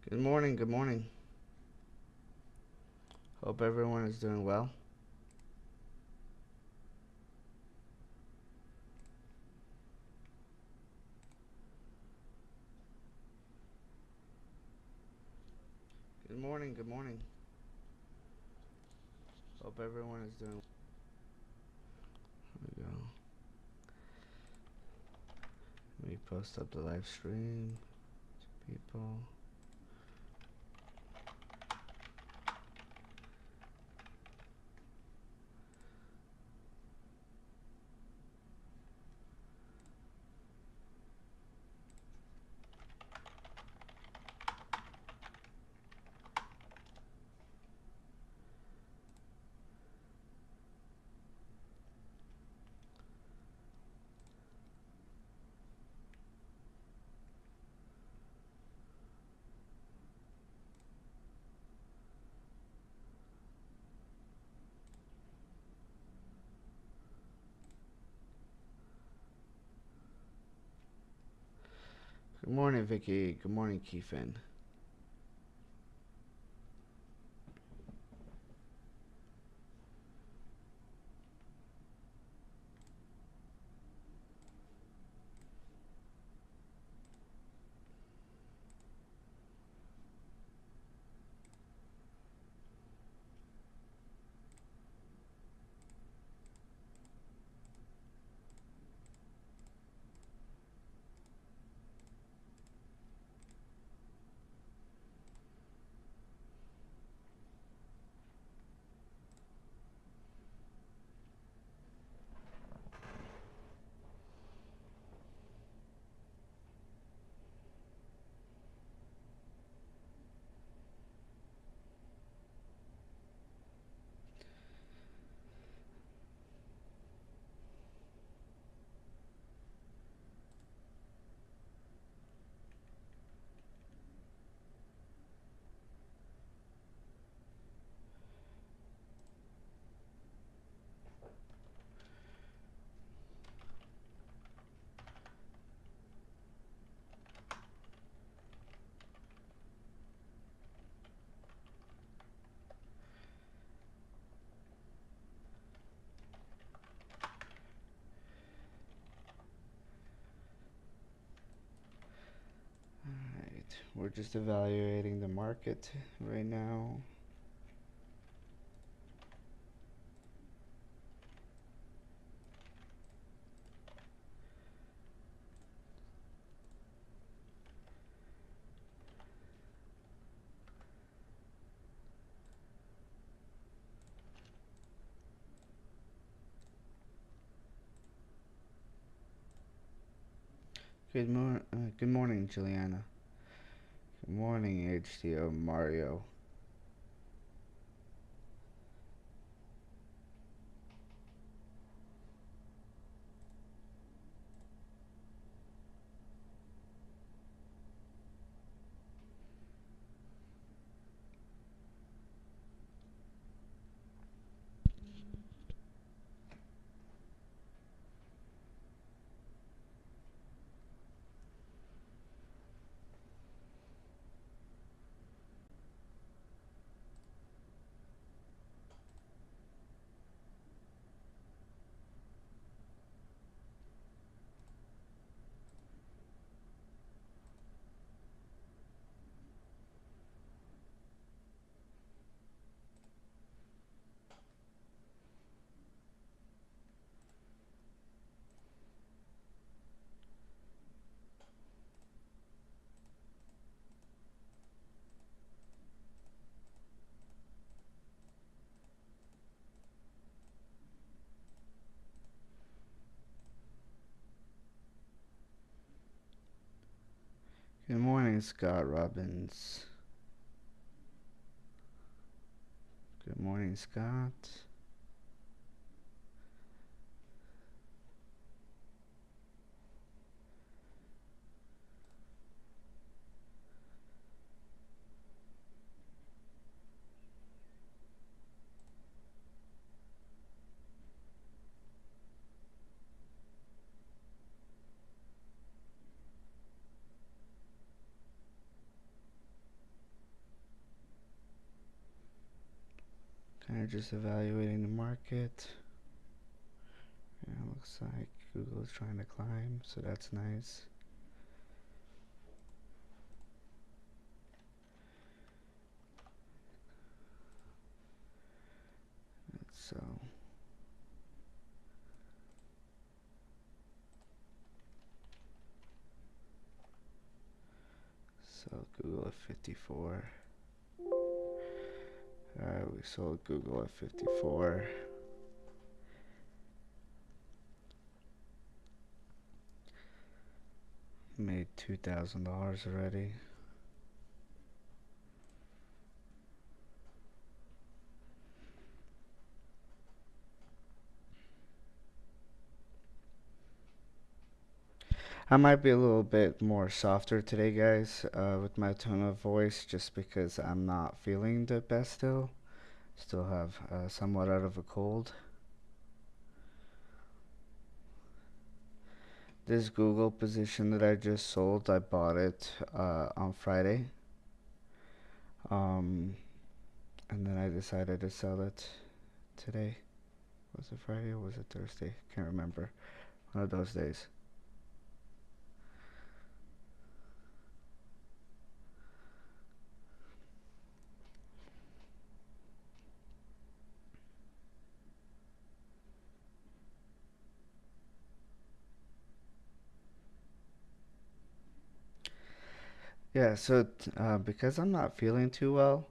Good morning, good morning. Hope everyone is doing well. Good morning, good morning. Hope everyone is doing. Here we go. Let me post up the live stream to people. Good morning, Vicky. Good morning, Keefin. Alright, we're just evaluating the market right now. Good morning, Juliana. Good morning, HTO Mario. Good morning, Scott Robbins. Good morning, Scott. We're just evaluating the market. Yeah, looks like Google is trying to climb, so that's nice. So Google at 54. Alright, we sold Google at 54. Made $2,000 already. I might be a little bit more softer today, guys, with my tone of voice, just because I'm not feeling the best still. Still have somewhat out of a cold. This Google position that I just sold, I bought it on Friday. And then I decided to sell it today. Was it Friday or was it Thursday? Can't remember. One of those days. Yeah, so because I'm not feeling too well,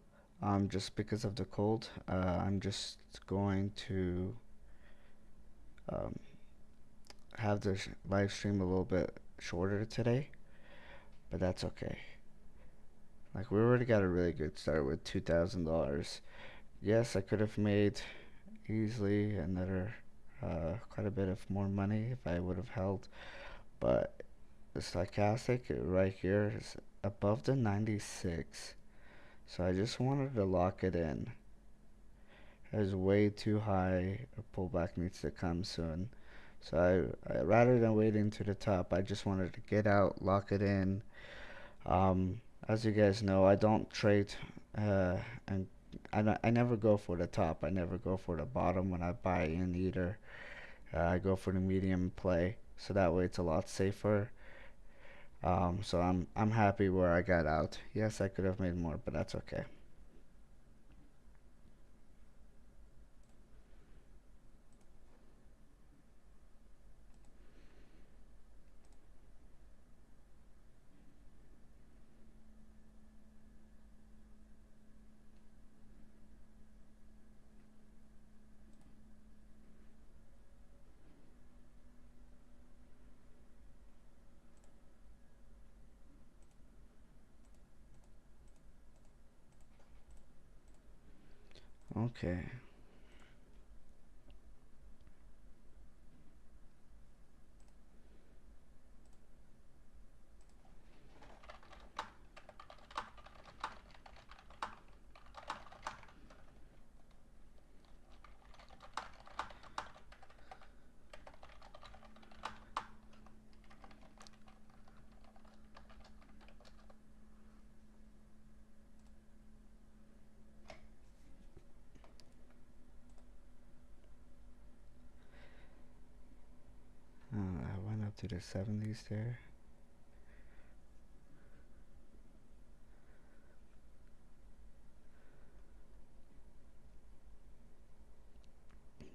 just because of the cold, I'm just going to um, have the live stream a little bit shorter today, but that's okay. Like, we already got a really good start with $2,000. Yes, I could have made easily another quite a bit of more money if I would have held, but the stochastic right here is above the 96, so I just wanted to lock it in. It is way too high. A pullback needs to come soon. So I rather than waiting to the top, I just wanted to get out, lock it in. As you guys know, I don't trade, and I never go for the top. I never go for the bottom when I buy in either. I go for the medium play, so that way it's a lot safer. So I'm happy where I got out. Yes, I could have made more, but that's okay. Okay. I went up to the 70s there.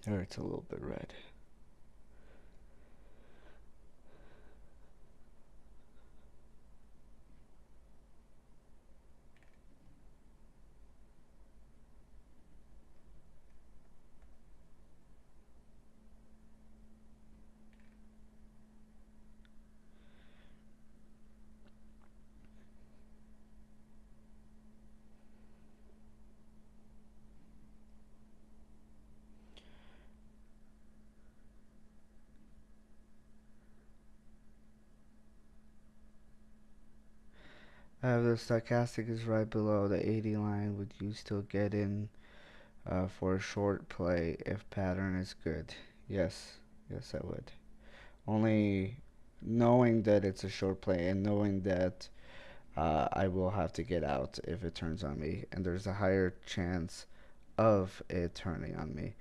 There, it's a little bit red. The stochastic is right below the 80 line. Would you still get in for a short play if pattern is good? Yes, yes, I would. Only knowing that it's a short play and knowing that I will have to get out if it turns on me, and there's a higher chance of it turning on me.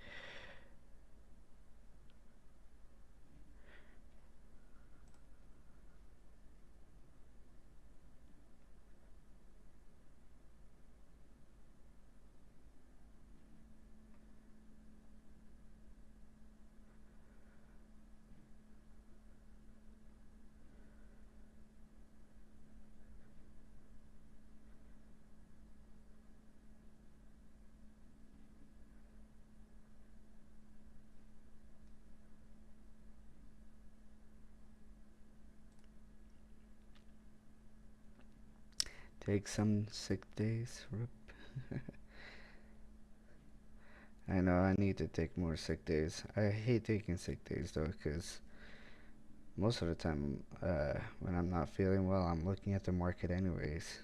Take some sick days. I know I need to take more sick days. I hate taking sick days though, because most of the time, when I'm not feeling well, I'm looking at the market anyways.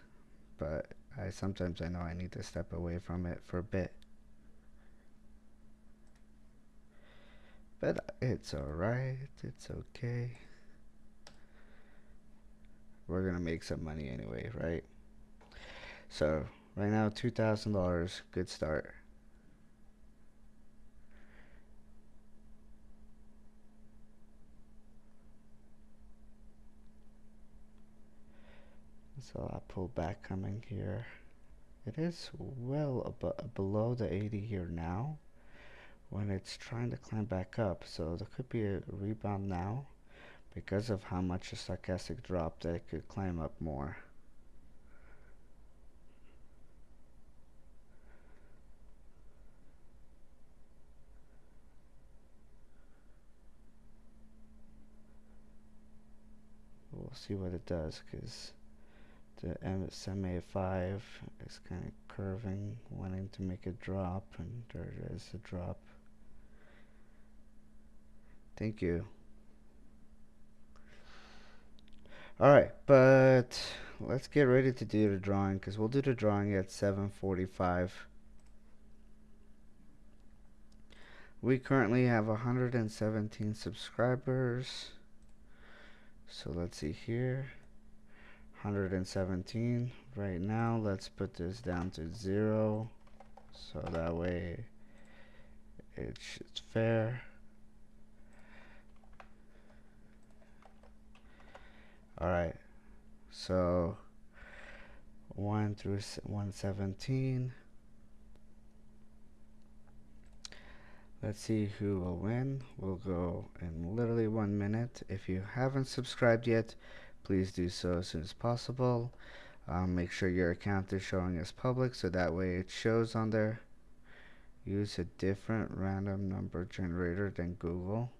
But I sometimes I know I need to step away from it for a bit. But it's alright. It's okay. We're gonna make some money anyway, right? So right now, $2,000. Good start. So I pull back coming here. It is well below the 80 here now when it's trying to climb back up. So there could be a rebound now because of how much the stochastic dropped that it could climb up more. We'll see what it does because the SMA5 is kind of curving, wanting to make a drop, and there it is, a drop. Thank you. Alright, but let's get ready to do the drawing because we'll do the drawing at 7:45. We currently have 117 subscribers. So let's see here. 117 right now. Let's put this down to 0 so that way it's fair. Alright, so 1 through 117. Let's see who will win. We'll go in literally 1 minute. If you haven't subscribed yet, please do so as soon as possible. Make sure your account is showing as public so that way it shows on there. Use a different random number generator than Google.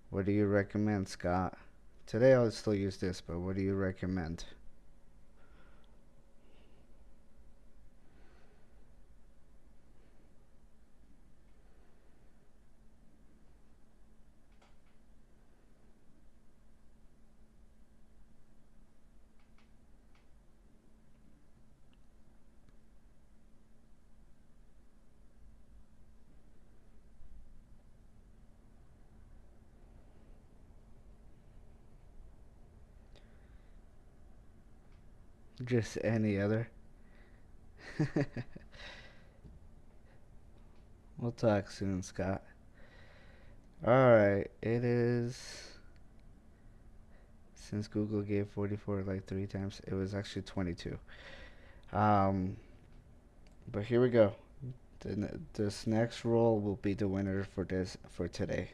What do you recommend, Scott? Today I'll still use this, but what do you recommend? Just any other? We'll talk soon, Scott. Alright, it is. Since Google gave 44 like 3 times, it was actually 22. Um, but here we go. This next roll will be the winner for today.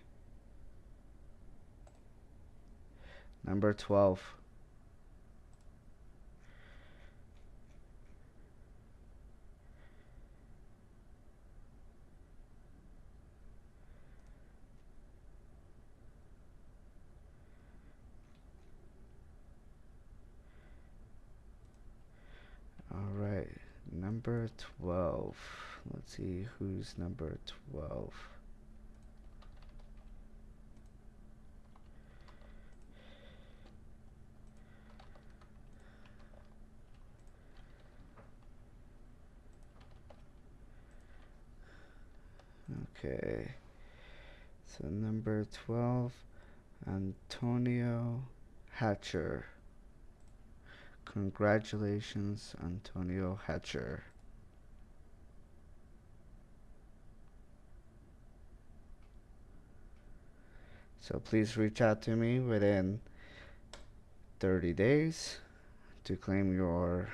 Number 12. Alright, number 12. Let's see who's number 12. Okay, so number 12, Antonio Hatcher. Congratulations, Antonio Hatcher. So please reach out to me within 30 days to claim your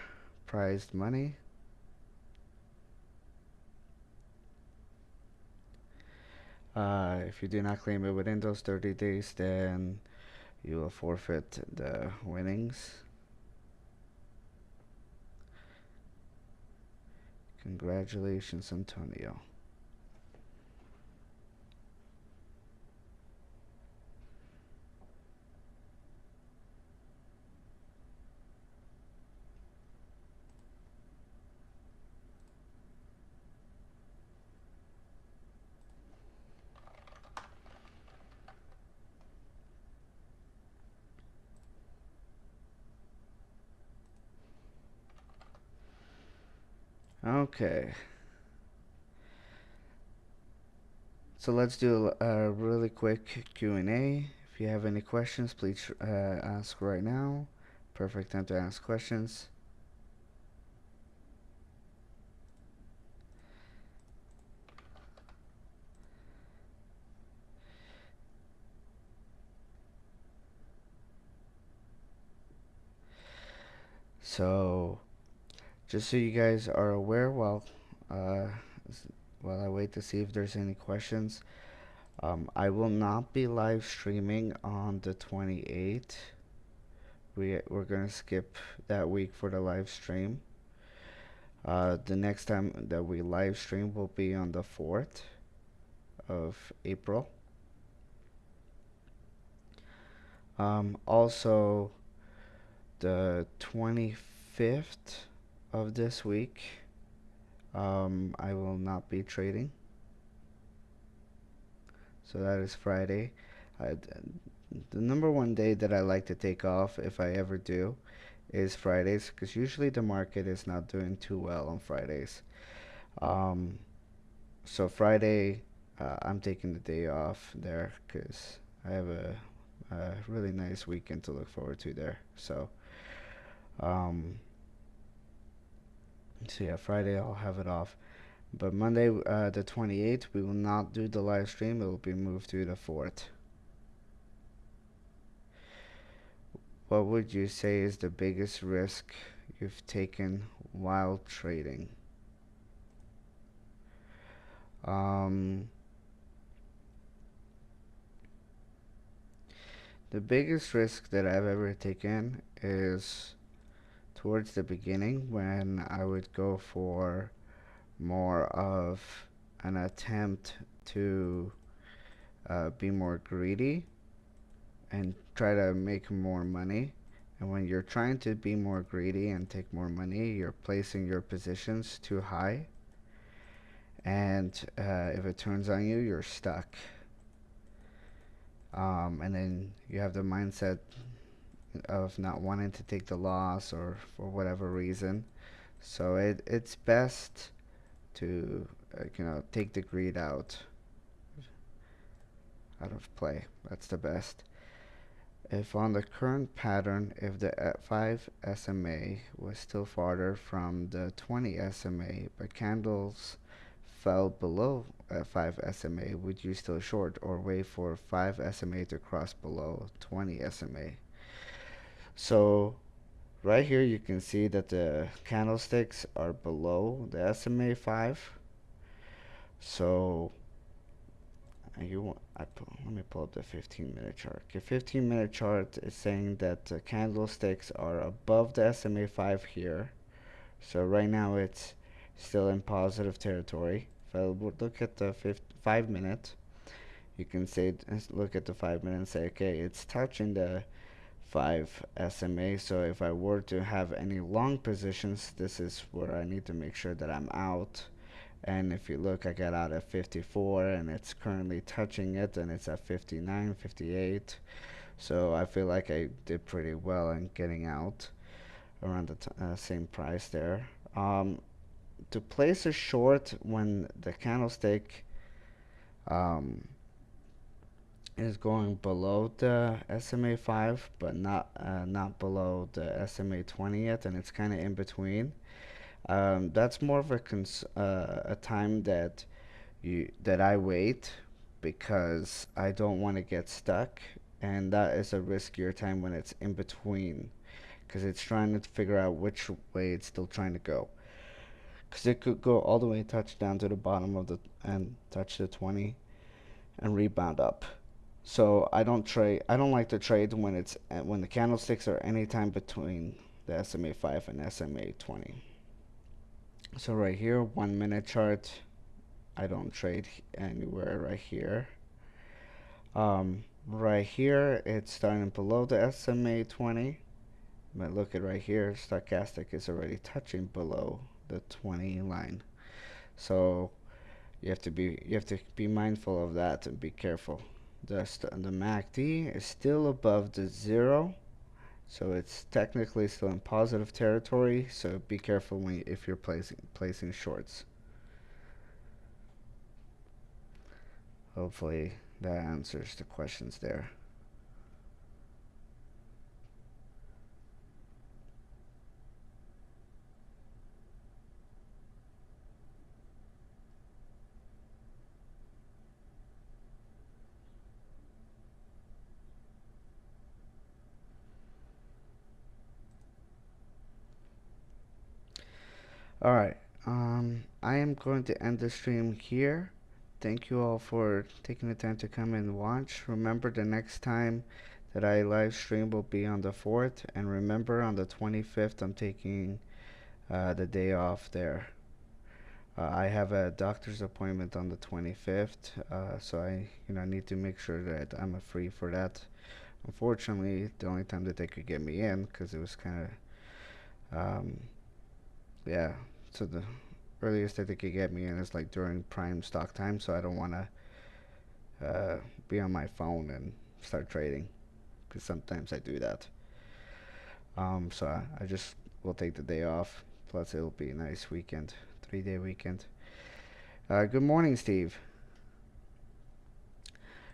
prized money. If you do not claim it within those 30 days, then you will forfeit the winnings. Congratulations, Antonio. Okay, so let's do a really quick Q&A. If you have any questions, please ask right now. Perfect time to ask questions. So, just so you guys are aware, uh, while I wait to see if there's any questions, I will not be live streaming on the 28th. We're gonna skip that week for the live stream. The next time that we live stream will be on the 4th of April. Also, the 25th of this week, I will not be trading. So that is Friday. I, the number one day that I like to take off, if I ever do, is Fridays, because usually the market is not doing too well on Fridays. Um, so Friday, I'm taking the day off there because I have a really nice weekend to look forward to there. Um, so yeah, Friday I'll have it off. But Monday, the 28th, we will not do the live stream. It will be moved to the 4th. What would you say is the biggest risk you've taken while trading? Um, the biggest risk that I've ever taken is towards the beginning when I would go for more of an attempt to be more greedy and try to make more money. And when you're trying to be more greedy and take more money, you're placing your positions too high. And if it turns on you, you're stuck. And then you have the mindset of not wanting to take the loss or for whatever reason. So it's best to take the greed out of play. That's the best. If on the current pattern, if the 5 SMA was still farther from the 20 SMA, but candles fell below 5 SMA, would you still short or wait for 5 SMA to cross below 20 SMA? So right here you can see that the candlesticks are below the SMA 5. So let me pull up the 15-minute chart. The 15-minute chart is saying that the candlesticks are above the SMA 5 here. So right now it's still in positive territory. If I look at the 5 minute, you can say look at the 5 minute and say, okay, it's touching the 5 SMA. So if I were to have any long positions, this is where I need to make sure that I'm out. And if you look, I got out at 54 and it's currently touching it and it's at 59, 58. So I feel like I did pretty well in getting out around the same price there. To place a short when the candlestick um, is going below the SMA 5 but not below the SMA 20 yet, and it's kind of in between. That's more of a time that I wait because I don't want to get stuck, and that is a riskier time when it's in between, because it's trying to figure out which way it's still trying to go. Because it could go all the way touch down to the bottom of the and touch the 20 and rebound up. So I don't trade. I don't like to trade when when the candlesticks are anytime between the SMA 5 and SMA 20. So right here, 1 minute chart, I don't trade anywhere right here. Right here, it's starting below the SMA 20. But look at right here, stochastic is already touching below the 20 line. So you have to be mindful of that and be careful. The MACD is still above the zero, so it's technically still in positive territory. So be careful if you're placing shorts. Hopefully that answers the questions there. All right. I am going to end the stream here. Thank you all for taking the time to come and watch. Remember, the next time that I live stream will be on the 4th, and remember, on the 25th, I'm taking the day off there. I have a doctor's appointment on the 25th, so I need to make sure that I'm free for that. Unfortunately, the only time that they could get me in, because it was kind of, yeah. So the earliest that they could get me in is like during prime stock time, so I don't want to be on my phone and start trading, because sometimes I do that. So I just will take the day off. Plus, it'll be a nice weekend, 3-day weekend. Good morning, Steve.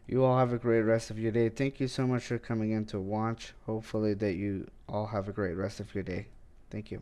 You all have a great rest of your day. Thank you so much for coming in to watch. Hopefully that you all have a great rest of your day. Thank you.